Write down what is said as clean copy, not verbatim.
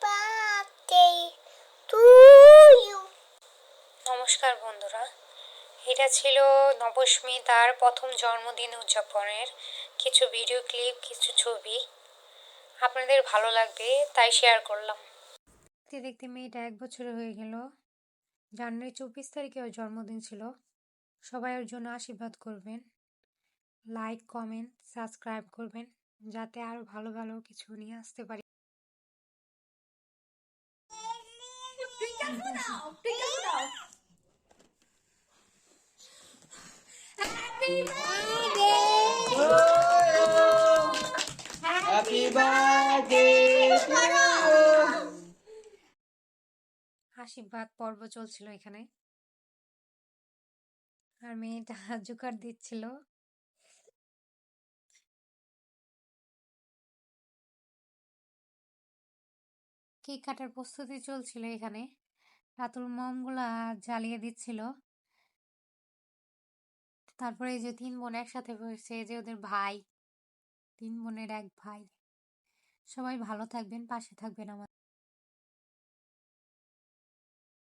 birthday to you. নমস্কার বন্ধুরা, এটা ছিল নবস্মী তার প্রথম জন্মদিন উদযাপনের কিছু ভিডিও ক্লিপ, কিছু ছবি। আপনাদের ভালো লাগবে তাই শেয়ার করলাম। দেখতে দেখতে মেয়েটা 1 বছরের হয়ে গেল। জানুয়ারি 24 তারিখে ওর জন্মদিন ছিল। সবাই ওর জন্য আশীর্বাদ করবেন, লাইক, কমেন্ট, সাবস্ক্রাইব করবেন, যাতে আরো ভালো ভালো কিছু নিয়ে আসতে পারি। Happy birthday to you. আশীর্বাদ পর্ব চলছিল এখানে, আর মেয়েটা জোকার দিচ্ছিল। কেক কাটার প্রস্তুতি চলছিল এখানে। রাতুল মোমগুলা জ্বালিয়ে দিচ্ছিল। তারপরে এই যে 3 বোন একসাথে বসে, যে ওদের ভাই, 3 বোনের এক ভাই। সবাই ভালো থাকবেন, পাশে থাকবেন আমার।